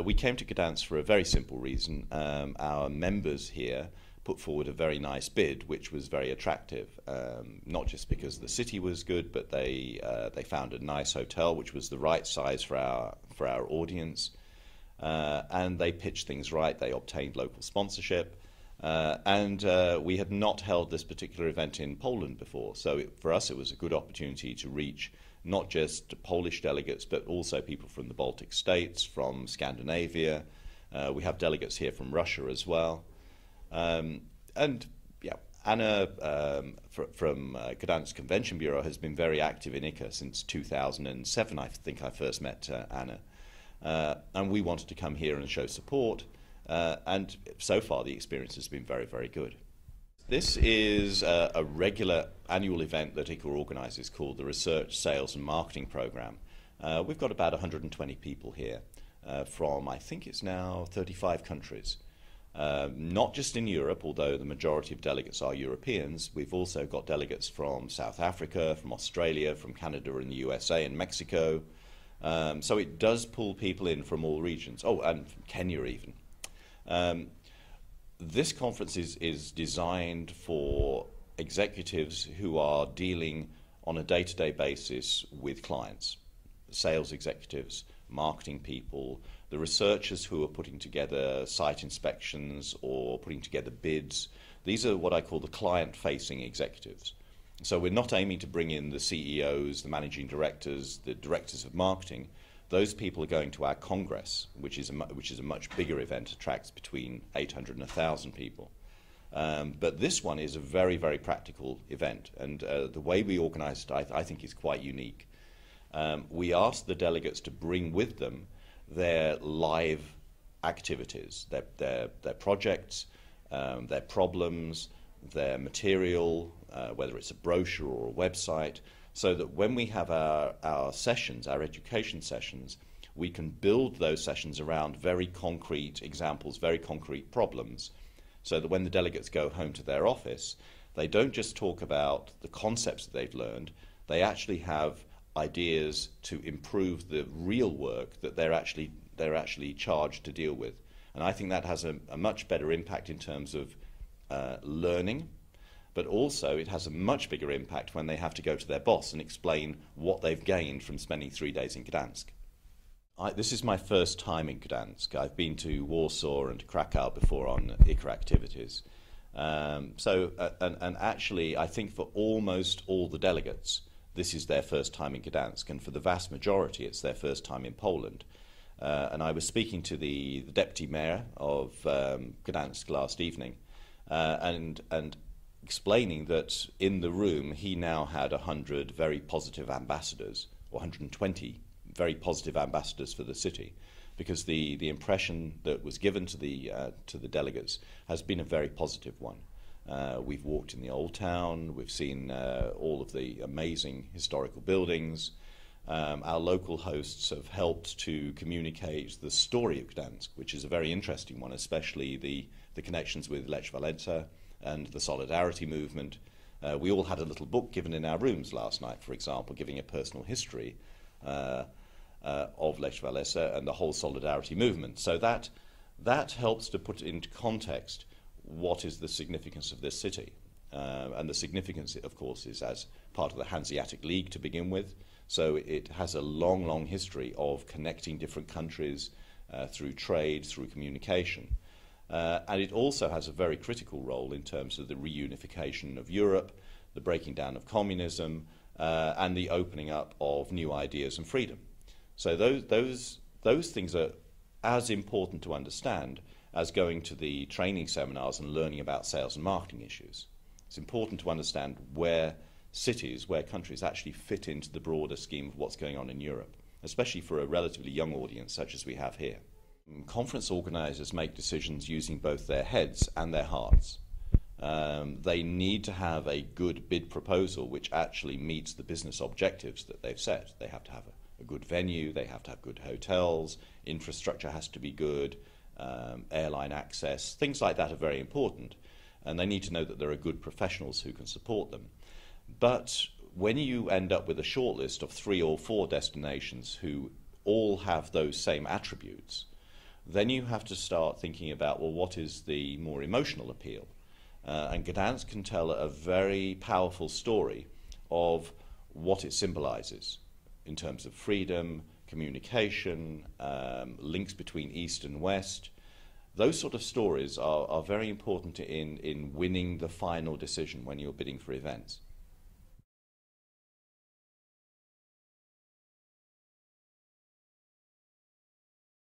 We came to Gdansk for a very simple reason. Our members here put forward a very nice bid, which was very attractive. Not just because the city was good, but they found a nice hotel which was the right size for our audience, and they pitched things right. They obtained local sponsorship, and we had not held this particular event in Poland before. So for us, it was a good opportunity to reach not just Polish delegates, but also people from the Baltic states, from Scandinavia. We have delegates here from Russia as well. And yeah, Anna from Gdansk Convention Bureau has been very active in ICCA since 2007. I think I first met Anna. And we wanted to come here and show support. And so far, the experience has been very, very good. This is a regular annual event that ICCA organises called the Research, Sales and Marketing Programme. We've got about 120 people here from, I think it's now 35 countries. Not just in Europe, although the majority of delegates are Europeans. We've also got delegates from South Africa, from Australia, from Canada and the USA and Mexico. So it does pull people in from all regions. Oh, and from Kenya even. This conference is designed for executives who are dealing on a day-to-day basis with clients, sales executives, marketing people, the researchers who are putting together site inspections or putting together bids. These are what I call the client-facing executives. So we're not aiming to bring in the CEOs, the managing directors, the directors of marketing. Those people are going to our Congress, which is a much bigger event, attracts between 800 and 1,000 people. But this one is a very, very practical event, and the way we organise it, I think, is quite unique. We asked the delegates to bring with them their live activities, their projects, their problems, their material, whether it's a brochure or a website, so that when we have our sessions, our education sessions, we can build those sessions around very concrete examples, very concrete problems, so that when the delegates go home to their office, they don't just talk about the concepts that they've learned, they actually have ideas to improve the real work that they're actually charged to deal with. And I think that has a much better impact in terms of learning, but also it has a much bigger impact when they have to go to their boss and explain what they've gained from spending 3 days in Gdansk. This is my first time in Gdansk. I've been to Warsaw and to Krakow before on ICCA activities. And actually, I think for almost all the delegates, this is their first time in Gdansk, and for the vast majority, it's their first time in Poland. And I was speaking to the deputy mayor of Gdansk last evening, and explaining that in the room he now had 100 very positive ambassadors, or 120 very positive ambassadors for the city, because the impression that was given to the delegates has been a very positive one. We've walked in the old town, we've seen all of the amazing historical buildings. Our local hosts have helped to communicate the story of Gdansk, which is a very interesting one, especially the connections with Lech Walesa and the Solidarity movement. We all had a little book given in our rooms last night, for example, giving a personal history of Lech Walesa and the whole Solidarity movement. So that helps to put into context what is the significance of this city. And the significance, of course, is as part of the Hanseatic League to begin with. So it has a long, long history of connecting different countries through trade, through communication. And it also has a very critical role in terms of the reunification of Europe, the breaking down of communism, and the opening up of new ideas and freedom. So those things are as important to understand as going to the training seminars and learning about sales and marketing issues. It's important to understand where cities, where countries actually fit into the broader scheme of what's going on in Europe, especially for a relatively young audience such as we have here. Conference organisers make decisions using both their heads and their hearts. They need to have a good bid proposal which actually meets the business objectives that they've set. They have to have a good venue, they have to have good hotels, infrastructure has to be good, airline access, things like that are very important. And they need to know that there are good professionals who can support them. But when you end up with a short list of 3 or 4 destinations who all have those same attributes, then you have to start thinking about, well, what is the more emotional appeal? And Gdansk can tell a very powerful story of what it symbolizes in terms of freedom, communication, links between East and West. Those sort of stories are very important in winning the final decision when you're bidding for events.